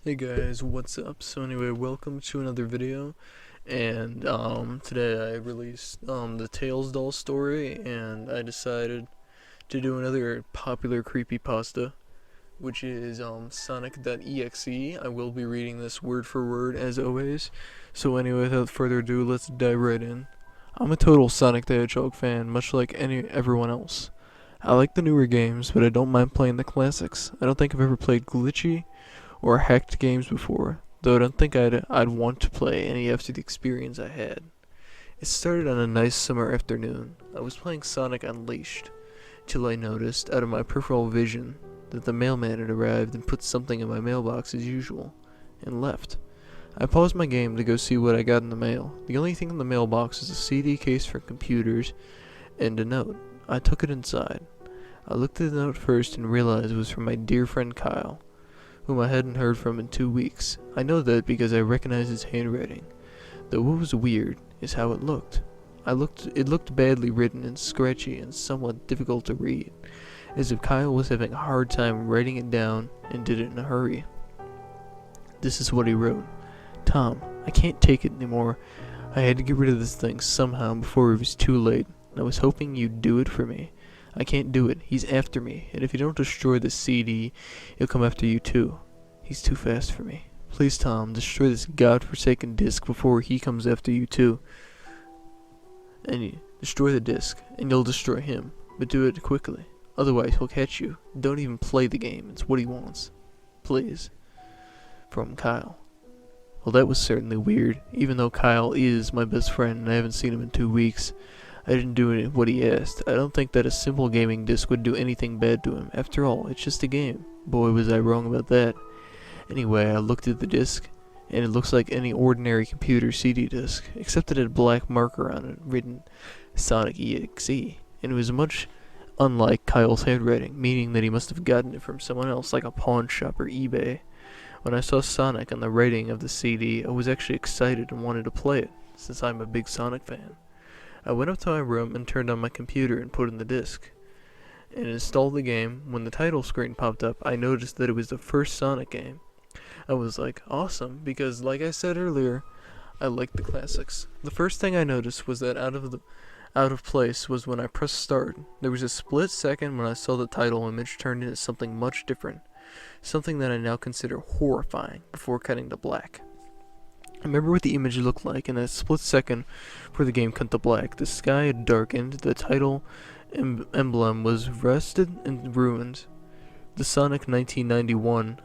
Hey guys, what's up? So anyway, welcome to another video, and today I released the Tails doll story, and I decided to do another popular creepypasta, which is Sonic.exe. I will be reading this word for word as always. So anyway, without further ado, let's dive right in. I'm a total Sonic the Hedgehog fan, much like everyone else. I like the newer games, but I don't mind playing the classics. I don't think I've ever played glitchy or hacked games before, though I don't think I'd want to play any after the experience I had. It started on a nice summer afternoon. I was playing Sonic Unleashed, till I noticed, out of my peripheral vision, that the mailman had arrived and put something in my mailbox as usual, and left. I paused my game to go see what I got in the mail. The only thing in the mailbox was a CD case for computers and a note. I took it inside. I looked at the note first and realized it was from my dear friend Kyle, whom I hadn't heard from in 2 weeks. I know that because I recognized his handwriting, though what was weird is how it looked. It looked badly written and scratchy and somewhat difficult to read, as if Kyle was having a hard time writing it down and did it in a hurry. This is what he wrote. Tom, I can't take it anymore. I had to get rid of this thing somehow before it was too late. I was hoping you'd do it for me. I can't do it. He's after me, and if you don't destroy the CD, he'll come after you too. He's too fast for me. Please, Tom, destroy this godforsaken disc before he comes after you too. And you destroy the disc, and you'll destroy him, but do it quickly. Otherwise, he'll catch you. Don't even play the game. It's what he wants. Please. From Kyle. Well, that was certainly weird, even though Kyle is my best friend and I haven't seen him in 2 weeks. I didn't do what he asked. I don't think that a simple gaming disc would do anything bad to him. After all, it's just a game. Boy, was I wrong about that. Anyway, I looked at the disc, and it looks like any ordinary computer CD disc, except it had a black marker on it written Sonic.exe, and it was much unlike Kyle's handwriting, meaning that he must have gotten it from someone else, like a pawn shop or eBay. When I saw Sonic on the writing of the CD, I was actually excited and wanted to play it, since I'm a big Sonic fan. I went up to my room and turned on my computer and put in the disc, and installed the game. When the title screen popped up, I noticed that it was the first Sonic game. I was like, awesome, because like I said earlier, I like the classics. The first thing I noticed was that out of place was when I pressed start. There was a split second when I saw the title image turned into something much different, something that I now consider horrifying, before cutting to black. I remember what the image looked like in that split second before the game cut to black. The sky had darkened, the title emblem was rusted and ruined. The Sonic 1991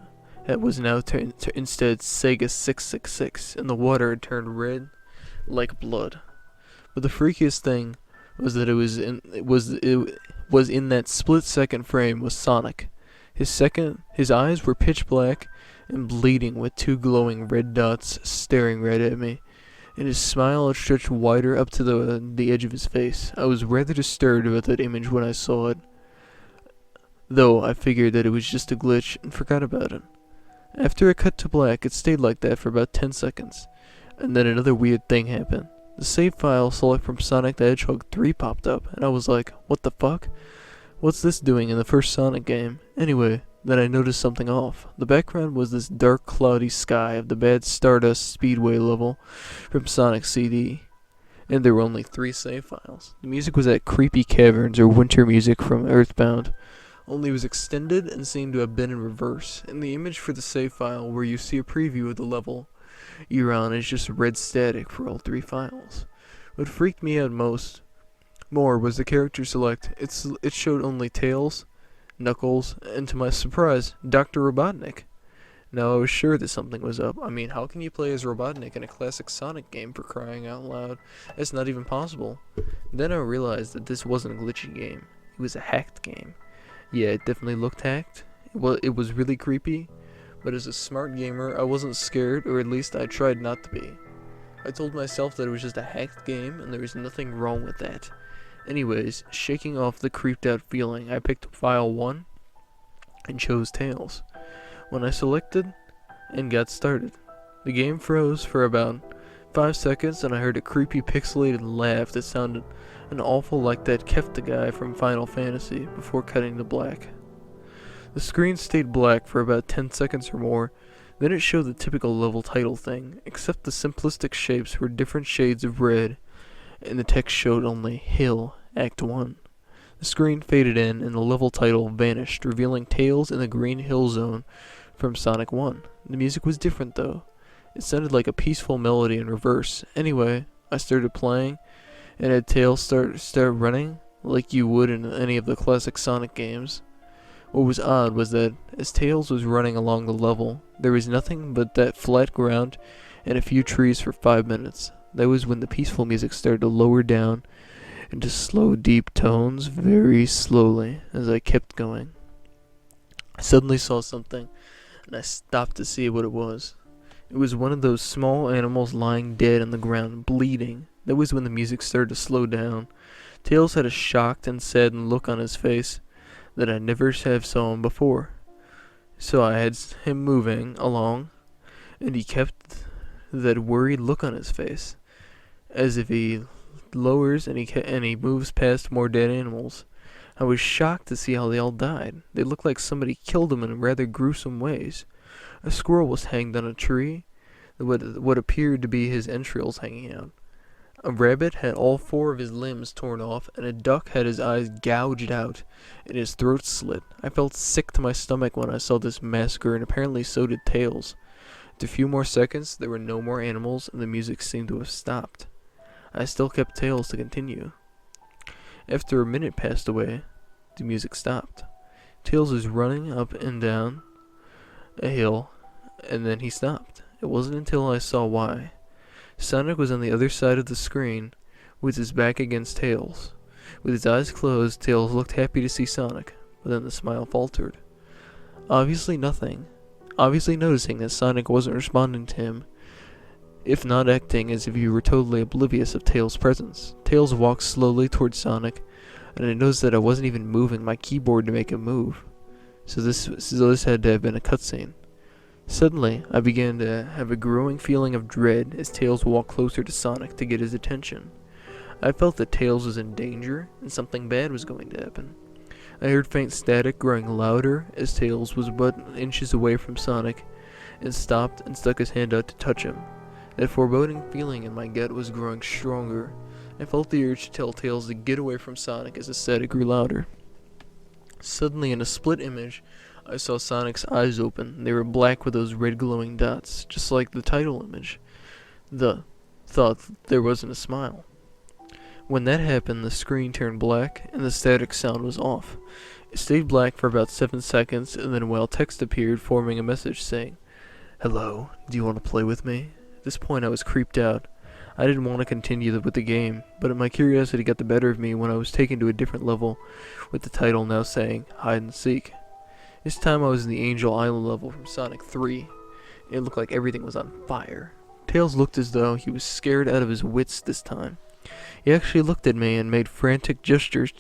was now instead SEGA 666, and the water had turned red like blood. But the freakiest thing was that it was in that split second frame was Sonic. His eyes were pitch black and bleeding with 2 glowing red dots staring right at me, and his smile had stretched wider up to the edge of his face. I was rather disturbed about that image when I saw it, though I figured that it was just a glitch and forgot about it. After it cut to black, it stayed like that for about 10 seconds, and then another weird thing happened. The save file select from Sonic the Hedgehog 3 popped up, and I was like, what the fuck? What's this doing in the first Sonic game? Anyway, then I noticed something off. The background was this dark, cloudy sky of the bad Stardust Speedway level from Sonic CD, and there were only 3 save files. The music was at Creepy Caverns or Winter Music from Earthbound, only it was extended and seemed to have been in reverse, and the image for the save file where you see a preview of the level you're on is just red static for all 3 files. What freaked me out more was the character select. It showed only Tails, Knuckles, and to my surprise, Dr. Robotnik. Now I was sure that something was up. I mean, how can you play as Robotnik in a classic Sonic game, for crying out loud? That's not even possible. Then I realized that this wasn't a glitchy game. It was a hacked game. Yeah, it definitely looked hacked. It was really creepy, but as a smart gamer, I wasn't scared, or at least I tried not to be. I told myself that it was just a hacked game, and there was nothing wrong with that. Anyways, shaking off the creeped out feeling, I picked file 1 and chose Tails. When I selected and got started, the game froze for about 5 seconds, and I heard a creepy pixelated laugh that sounded an awful like that Kefta guy from Final Fantasy before cutting to black. The screen stayed black for about 10 seconds or more, Then it showed the typical level title thing, except the simplistic shapes were different shades of red, and the text showed only Hill, Act 1. The screen faded in, and the level title vanished, revealing Tails in the Green Hill Zone from Sonic 1. The music was different, though. It sounded like a peaceful melody in reverse. Anyway, I started playing, and had Tails start running, like you would in any of the classic Sonic games. What was odd was that, as Tails was running along the level, there was nothing but that flat ground and a few trees for 5 minutes. That was when the peaceful music started to lower down into slow, deep tones very slowly as I kept going. I suddenly saw something, and I stopped to see what it was. It was one of those small animals lying dead on the ground, bleeding. That was when the music started to slow down. Tails had a shocked and saddened look on his face that I never have saw him before. So I had him moving along, and he kept that worried look on his face, as if he lowers and he moves past more dead animals. I was shocked to see how they all died. They looked like somebody killed them in rather gruesome ways. A squirrel was hanged on a tree, what appeared to be his entrails hanging out. A rabbit had all 4 of his limbs torn off, and a duck had his eyes gouged out and his throat slit. I felt sick to my stomach when I saw this massacre, and apparently so did Tails. After a few more seconds, there were no more animals, and the music seemed to have stopped. I still kept Tails to continue. After a minute passed away, the music stopped. Tails was running up and down a hill, and then he stopped. It wasn't until I saw why. Sonic was on the other side of the screen, with his back against Tails. With his eyes closed, Tails looked happy to see Sonic, but then the smile faltered. Obviously noticing that Sonic wasn't responding to him, if not acting as if he were totally oblivious of Tails' presence. Tails walked slowly towards Sonic, and I noticed that I wasn't even moving my keyboard to make him move. So this had to have been a cutscene. Suddenly, I began to have a growing feeling of dread as Tails walked closer to Sonic to get his attention. I felt that Tails was in danger, and something bad was going to happen. I heard faint static growing louder as Tails was but inches away from Sonic, and stopped and stuck his hand out to touch him. That foreboding feeling in my gut was growing stronger. I felt the urge to tell Tails to get away from Sonic as the static grew louder. Suddenly, in a split image, I saw Sonic's eyes open. They were black with those red glowing dots, just like the title image. Thought there wasn't a smile. When that happened, the screen turned black, and the static sound was off. It stayed black for about 7 seconds, and then while text appeared, forming a message saying, "Hello, do you want to play with me?" At this point, I was creeped out. I didn't want to continue with the game, but my curiosity got the better of me when I was taken to a different level, with the title now saying, Hide and Seek. This time I was in the Angel Island level from Sonic 3, and it looked like everything was on fire. Tails looked as though he was scared out of his wits this time. He actually looked at me and made frantic gestures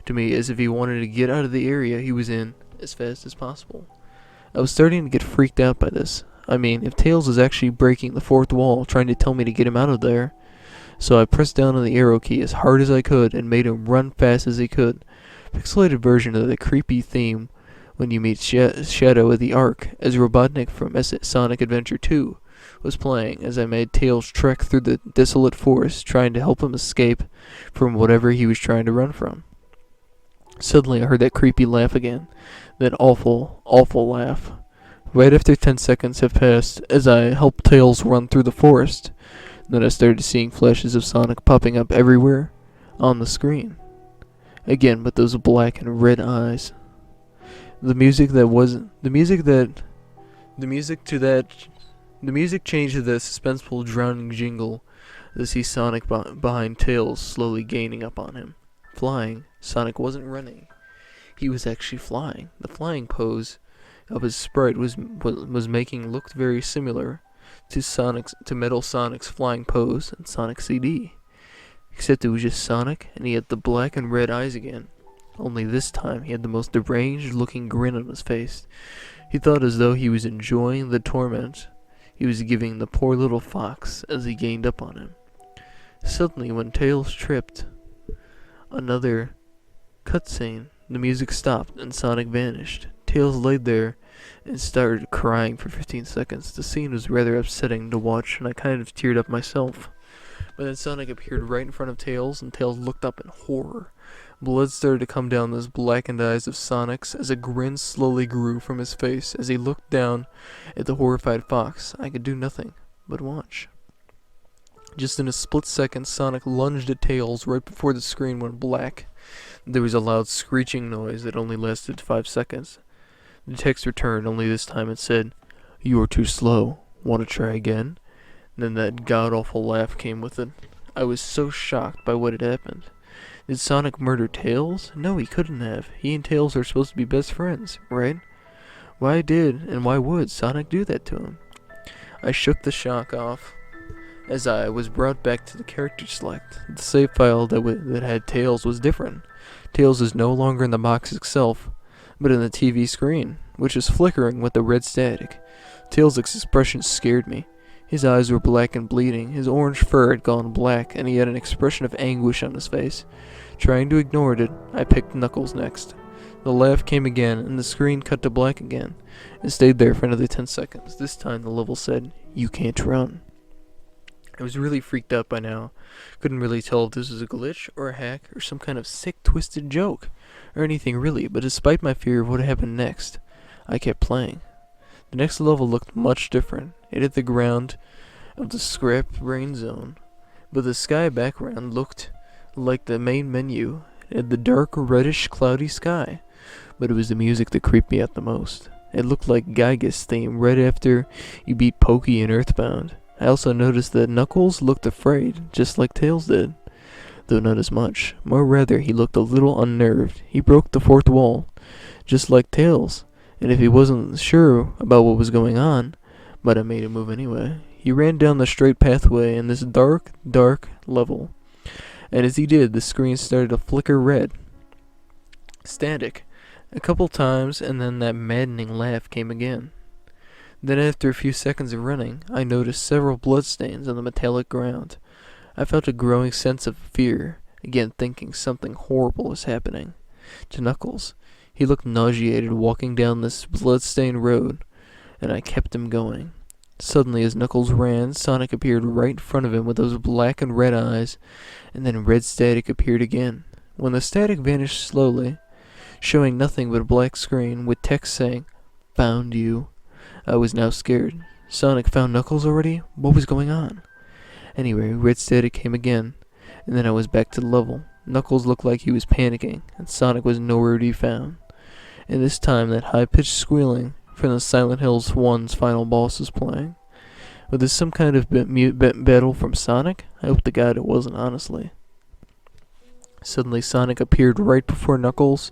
to me as if he wanted to get out of the area he was in as fast as possible. I was starting to get freaked out by this. I mean, if Tails was actually breaking the 4th wall, trying to tell me to get him out of there. So I pressed down on the arrow key as hard as I could and made him run fast as he could. Pixelated version of the creepy theme when you meet Shadow at the Ark, as Robotnik from Sonic Adventure 2 was playing as I made Tails trek through the desolate forest, trying to help him escape from whatever he was trying to run from. Suddenly I heard that creepy laugh again, that awful, awful laugh. Right after 10 seconds have passed, as I helped Tails run through the forest, then I started seeing flashes of Sonic popping up everywhere on the screen. Again, with those black and red eyes. The music changed to the suspenseful drowning jingle as I see Sonic behind Tails slowly gaining up on him. Flying, Sonic wasn't running. He was actually flying. The flying pose of his sprite was making looked very similar to Metal Sonic's flying pose in Sonic CD. Except it was just Sonic, and he had the black and red eyes again. Only this time he had the most deranged looking grin on his face. He thought as though he was enjoying the torment he was giving the poor little fox as he gained up on him. Suddenly, when Tails tripped, another cutscene, the music stopped and Sonic vanished. Tails laid there and started crying for 15 seconds. The scene was rather upsetting to watch, and I kind of teared up myself. But then Sonic appeared right in front of Tails, and Tails looked up in horror. Blood started to come down those blackened eyes of Sonic's as a grin slowly grew from his face as he looked down at the horrified fox. I could do nothing but watch. Just in a split second, Sonic lunged at Tails right before the screen went black. There was a loud screeching noise that only lasted 5 seconds. The text returned, only this time it said, "You are too slow. Want to try again?" And then that god-awful laugh came with it. I was so shocked by what had happened. Did Sonic murder Tails? No, he couldn't have. He and Tails are supposed to be best friends, right? Why did, and why would, Sonic do that to him? I shook the shock off as I was brought back to the character select. The save file that had Tails was different. Tails is no longer in the box itself, but in the TV screen, which is flickering with the red static. Tails' expression scared me. His eyes were black and bleeding, his orange fur had gone black, and he had an expression of anguish on his face. Trying to ignore it, I picked Knuckles next. The laugh came again, and the screen cut to black again, and stayed there for another 10 seconds. This time the level said, "You can't run." I was really freaked out by now. Couldn't really tell if this was a glitch, or a hack, or some kind of sick, twisted joke, or anything really, but despite my fear of what happened next, I kept playing. The next level looked much different. It hit the ground of the scrap brain zone, but the sky background looked like the main menu. It had the dark, reddish, cloudy sky, but it was the music that creeped me out the most. It looked like Gyga's theme right after you beat Pokey in Earthbound. I also noticed that Knuckles looked afraid, just like Tails did, though not as much. More rather, he looked a little unnerved. He broke the fourth wall, just like Tails, and if he wasn't sure about what was going on, but I made him move anyway. He ran down the straight pathway in this dark, dark level, and as he did, the screen started to flicker red. Static. A couple times, and then that maddening laugh came again. Then after a few seconds of running, I noticed several bloodstains on the metallic ground. I felt a growing sense of fear, again thinking something horrible was happening to Knuckles. He looked nauseated walking down this blood-stained road, and I kept him going. Suddenly, as Knuckles ran, Sonic appeared right in front of him with those black and red eyes, and then red static appeared again. When the static vanished slowly, showing nothing but a black screen with text saying, "Found you," I was now scared. Sonic found Knuckles already? What was going on? Anyway, red static came again, and then I was back to the level. Knuckles looked like he was panicking, and Sonic was nowhere to be found. And this time that high-pitched squealing from the Silent Hills 1's final boss was playing. Was this some kind of battle from Sonic? I hope to God it wasn't, honestly. Suddenly Sonic appeared right before Knuckles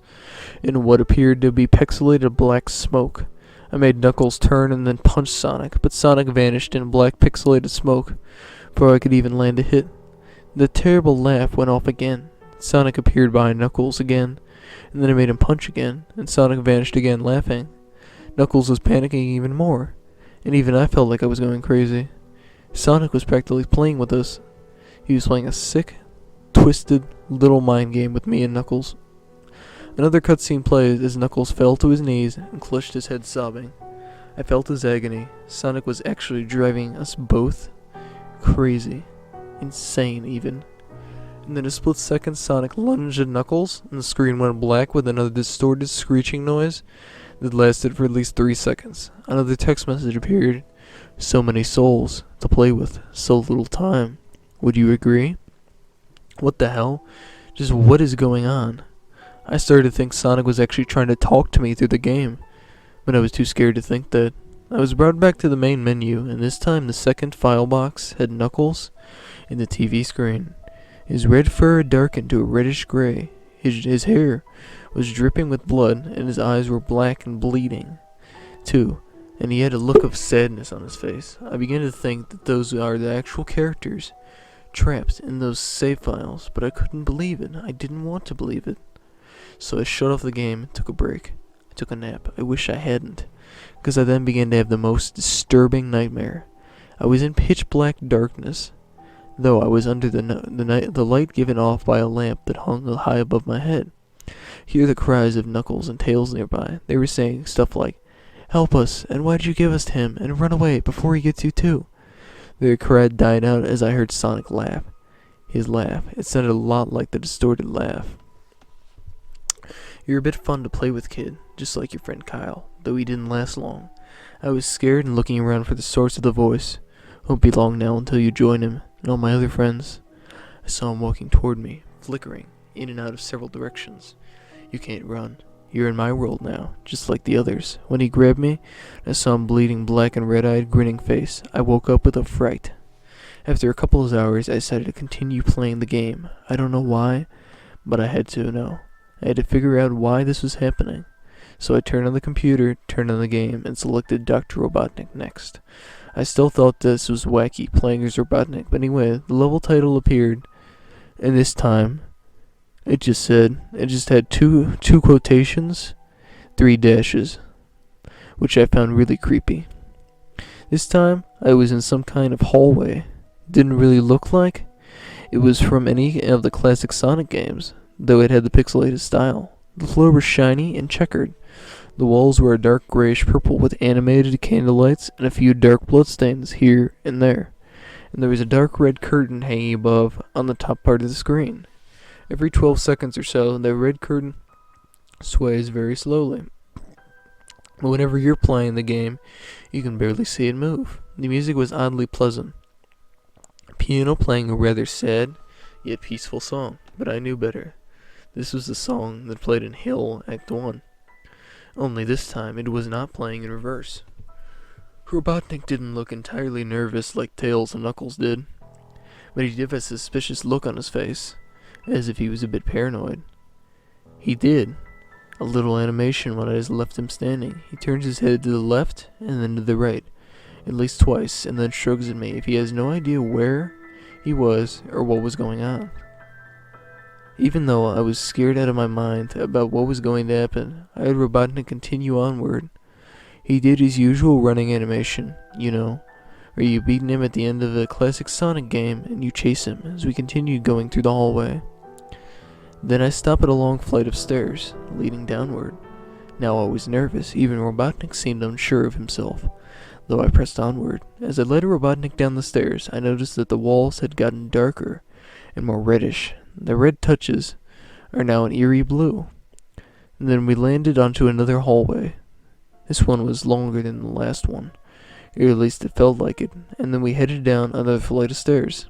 in what appeared to be pixelated black smoke. I made Knuckles turn and then punch Sonic, but Sonic vanished in black pixelated smoke before I could even land a hit. The terrible laugh went off again. Sonic appeared behind Knuckles again, and then I made him punch again, and Sonic vanished again laughing. Knuckles was panicking even more, and even I felt like I was going crazy. Sonic was practically playing with us. He was playing a sick, twisted little mind game with me and Knuckles. Another cutscene played as Knuckles fell to his knees and clutched his head sobbing. I felt his agony. Sonic was actually driving us both crazy. Insane, even. And in a split second, Sonic lunged at Knuckles, and the screen went black with another distorted screeching noise that lasted for at least 3 seconds. Another text message appeared. "So many souls to play with, so little time. Would you agree?" What the hell? Just what is going on? I started to think Sonic was actually trying to talk to me through the game, but I was too scared to think that. I was brought back to the main menu, and this time the second file box had Knuckles in the TV screen. His red fur had darkened to a reddish gray. His hair was dripping with blood, and his eyes were black and bleeding, too, and he had a look of sadness on his face. I began to think that those are the actual characters trapped in those save files, but I couldn't believe it. I didn't want to believe it. So I shut off the game and took a break. I took a nap. I wish I hadn't, because I then began to have the most disturbing nightmare. I was in pitch black darkness, though I was under the light given off by a lamp that hung high above my head. Hear the cries of Knuckles and Tails nearby. They were saying stuff like, Help us, and why'd you give us to him, and run away before he gets you too? Their cry died out as I heard Sonic laugh. His laugh, it sounded a lot like the distorted laugh. You're a bit fun to play with, kid, just like your friend Kyle, though he didn't last long. I was scared and looking around for the source of the voice. Won't be long now until you join him and all my other friends. I saw him walking toward me, flickering in and out of several directions. You can't run. You're in my world now, just like the others. When he grabbed me, I saw him bleeding black and red-eyed, grinning face. I woke up with a fright. After a couple of hours, I decided to continue playing the game. I don't know why, but I had to know. I had to figure out why this was happening. So I turned on the computer, turned on the game, and selected Dr. Robotnik next. I still thought this was wacky, playing as Robotnik, but anyway, the level title appeared, and this time, it just had two quotations, 3 dashes, which I found really creepy. This time, I was in some kind of hallway. Didn't really look like it was from any of the classic Sonic games, though it had the pixelated style. The floor was shiny and checkered. The walls were a dark grayish purple with animated candlelights and a few dark bloodstains here and there. And there was a dark red curtain hanging above on the top part of the screen. Every 12 seconds or so, the red curtain sways very slowly. But whenever you're playing the game, you can barely see it move. The music was oddly pleasant. Piano playing a rather sad, yet peaceful song, but I knew better. This was the song that played in Hill Act 1. Only this time, it was not playing in reverse. Robotnik didn't look entirely nervous like Tails and Knuckles did, but he did have a suspicious look on his face, as if he was a bit paranoid. He did a little animation when I just left him standing. He turns his head to the left and then to the right, at least twice, and then shrugs at me if he has no idea where he was or what was going on. Even though I was scared out of my mind about what was going to happen, I had Robotnik continue onward. He did his usual running animation, you know, where you beat him at the end of a classic Sonic game and you chase him as we continued going through the hallway. Then I stopped at a long flight of stairs, leading downward. Now I was nervous, even Robotnik seemed unsure of himself, though I pressed onward. As I led Robotnik down the stairs, I noticed that the walls had gotten darker and more reddish. The red touches are now an eerie blue. And then we landed onto another hallway. This one was longer than the last one, or at least it felt like it, and then we headed down another flight of stairs.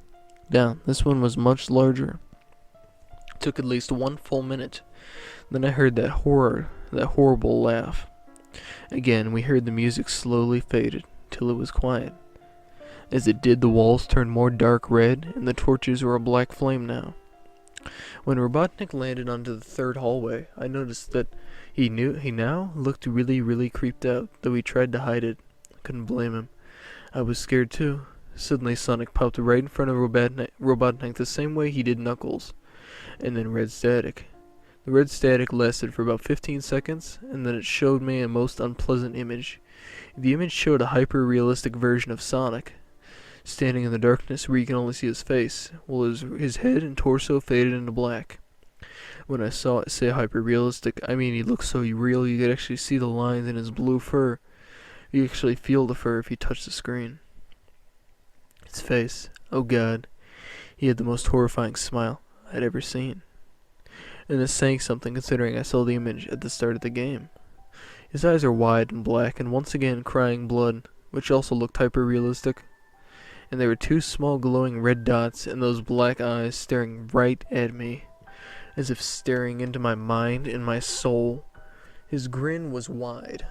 Down. This one was much larger. It took at least 1 full minute. Then I heard that horrible laugh. Again, we heard the music slowly faded, till it was quiet. As it did, the walls turned more dark red, and the torches were a black flame now. When Robotnik landed onto the third hallway, I noticed that he now looked really creeped out, though he tried to hide it. I couldn't blame him. I was scared too. Suddenly Sonic popped right in front of Robotnik the same way he did Knuckles, and then red static. The red static lasted for about 15 seconds, and then it showed me a most unpleasant image. The image showed a hyper-realistic version of Sonic, standing in the darkness where you can only see his face, while his head and torso faded into black. When I saw it say hyper-realistic, I mean he looked so real you could actually see the lines in his blue fur. You could actually feel the fur if you touched the screen. His face, oh god, he had the most horrifying smile I'd ever seen. And this saying something considering I saw the image at the start of the game. His eyes are wide and black and once again crying blood, which also looked hyper-realistic. And there were 2 small glowing red dots in those black eyes staring right at me, as if staring into my mind and my soul. His grin was wide,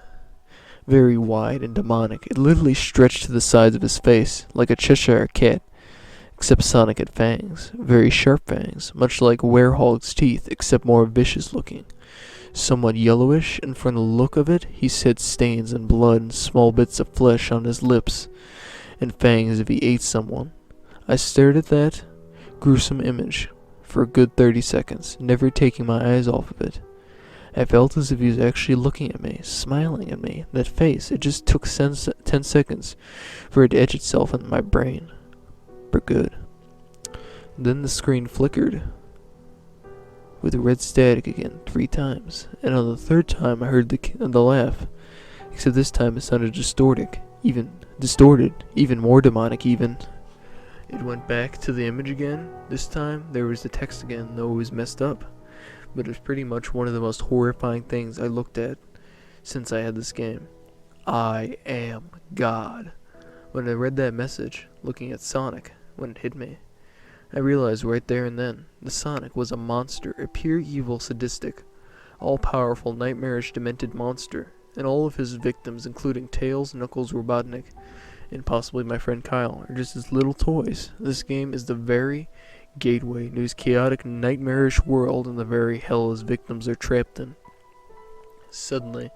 very wide and demonic. It literally stretched to the sides of his face, like a Cheshire cat, except Sonic had fangs, very sharp fangs, much like werehog's teeth, except more vicious looking. Somewhat yellowish, and from the look of it, he had stains and blood and small bits of flesh on his lips, and fangs if he ate someone. I stared at that gruesome image for a good 30 seconds, never taking my eyes off of it. I felt as if he was actually looking at me, smiling at me. That face, it just took 10 seconds for it to etch itself in my brain. For good. Then the screen flickered with red static again 3 times, and on the 3rd time I heard the laugh. except this time it sounded distorted, even more demonic even. It went back to the image again. This time there was the text again, though it was messed up. But it was pretty much one of the most horrifying things I looked at since I had this game. I am God. When I read that message, looking at Sonic, when it hit me, I realized right there and then, the Sonic was a monster, a pure evil, sadistic, all-powerful, nightmarish, demented monster, and all of his victims, including Tails, Knuckles, Robotnik, and possibly my friend Kyle, are just his little toys. This game is the very gateway to his chaotic, nightmarish world and the very hell his victims are trapped in. Suddenly,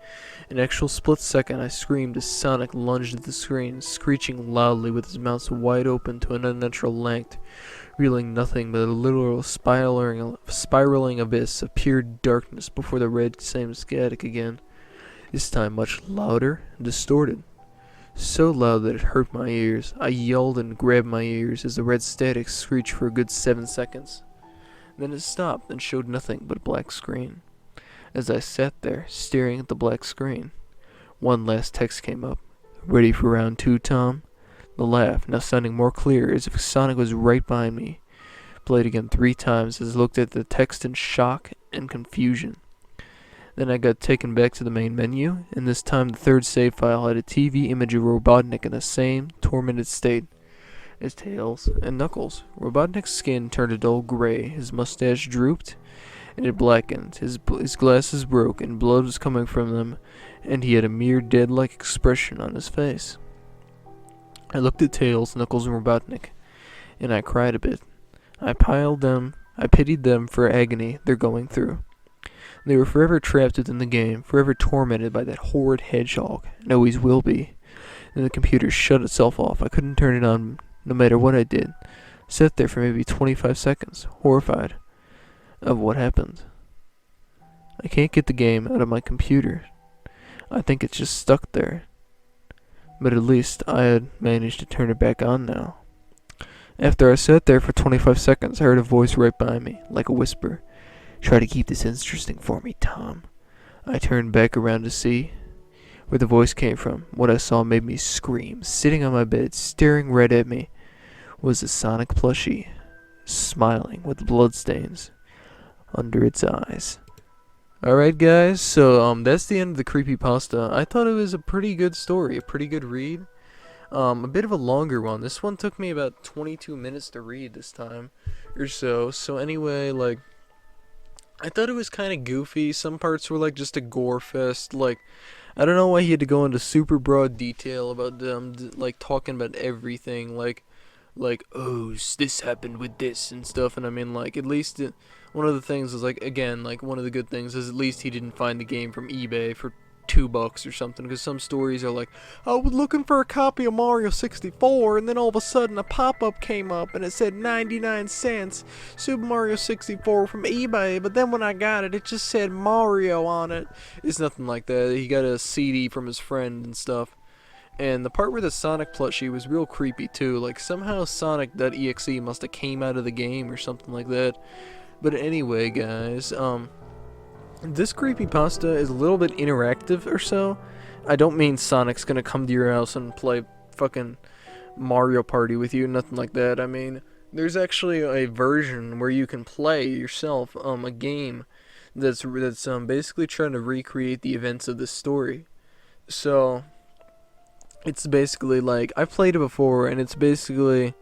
in an actual split second, I screamed as Sonic lunged at the screen, screeching loudly with his mouth wide open to an unnatural length, revealing nothing but a literal spiraling abyss of pure darkness before the red became static again, this time much louder and distorted. So loud that it hurt my ears. I yelled and grabbed my ears as the red static screeched for a good 7 seconds. Then it stopped and showed nothing but a black screen. As I sat there, staring at the black screen, one last text came up. "Ready for round 2, Tom?" The laugh, now sounding more clear as if Sonic was right behind me, played again 3 times as I looked at the text in shock and confusion. Then I got taken back to the main menu, and this time the third save file had a TV image of Robotnik in the same tormented state as Tails and Knuckles. Robotnik's skin turned a dull gray, his mustache drooped, and it blackened. His glasses broke, and blood was coming from them, and he had a mere dead-like expression on his face. I looked at Tails, Knuckles, and Robotnik, and I cried a bit. I pitied them for agony they're going through. They were forever trapped within the game, forever tormented by that horrid hedgehog, and always will be. And the computer shut itself off. I couldn't turn it on no matter what I did. Sat there for maybe 25 seconds, horrified of what happened. I can't get the game out of my computer. I think it's just stuck there. But at least I had managed to turn it back on now. After I sat there for 25 seconds, I heard a voice right behind me, like a whisper. "Try to keep this interesting for me, Tom." I turned back around to see where the voice came from. What I saw made me scream. Sitting on my bed, staring right at me, was a Sonic plushie, smiling with bloodstains under its eyes. Alright guys, so that's the end of the creepypasta. I thought it was a pretty good story, a pretty good read. A bit of a longer one. This one took me about 22 minutes to read this time or so. So anyway, like, I thought it was kind of goofy. Some parts were like just a gore fest. Like, I don't know why he had to go into super broad detail about them, like talking about everything. Like, oh, this happened with this and stuff. And I mean, like, at least one of the things is, like, again, like, one of the good things is at least he didn't find the game from eBay for $2 or something, because some stories are like, I was looking for a copy of Mario 64, and then all of a sudden a pop-up came up, and it said 99 cents, Super Mario 64 from eBay, but then when I got it, it just said Mario on it. It's nothing like that. He got a CD from his friend and stuff. And the part where the Sonic plushie was real creepy too, like somehow Sonic.exe must have came out of the game or something like that. But anyway, guys, this creepypasta is a little bit interactive or so. I don't mean Sonic's gonna come to your house and play fucking Mario Party with you, nothing like that. I mean, there's actually a version where you can play yourself a game that's basically trying to recreate the events of this story. So it's basically like, I've played it before, and it's basically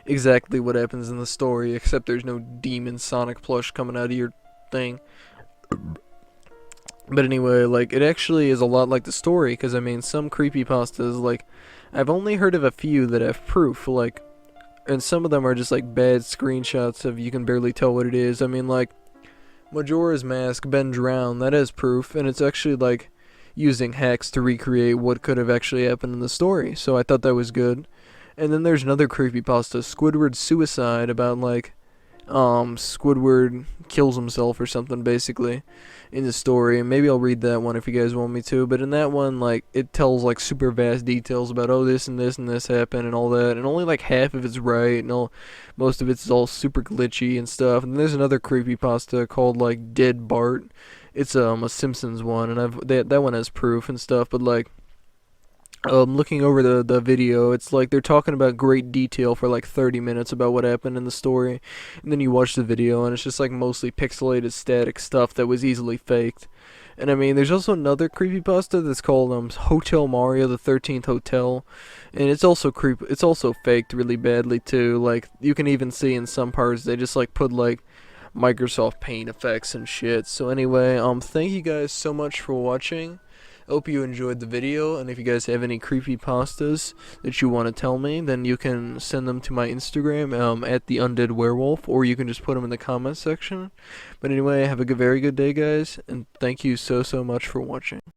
exactly what happens in the story, except there's no demon Sonic plush coming out of your thing. But anyway, like, it actually is a lot like the story, because, I mean, some creepypastas, like, I've only heard of a few that have proof, like, and some of them are just, like, bad screenshots of you can barely tell what it is. I mean, like, Majora's Mask, Ben Drowned, that has proof, and it's actually, like, using hacks to recreate what could have actually happened in the story, so I thought that was good. And then there's another creepypasta, Squidward's Suicide, about, like, Squidward kills himself or something, basically, in the story, and maybe I'll read that one if you guys want me to. But in that one, like, it tells, like, super vast details about, oh, this and this and this happened and all that, and only, like, half of it's right, and most of it's all super glitchy and stuff. And there's another creepypasta called, like, Dead Bart. It's a Simpsons one, and that one has proof and stuff, but, like, looking over the video, it's like they're talking about great detail for like 30 minutes about what happened in the story, and then you watch the video and it's just like mostly pixelated static stuff that was easily faked. And I mean, there's also another creepypasta that's called Hotel Mario the 13th Hotel, and it's also faked really badly too. Like you can even see in some parts they just like put like Microsoft Paint effects and shit. So anyway, thank you guys so much for watching. Hope you enjoyed the video, and if you guys have any creepypastas that you want to tell me, then you can send them to my Instagram at the Undead Werewolf, or you can just put them in the comment section. But anyway, have a very good day, guys, and thank you so much for watching.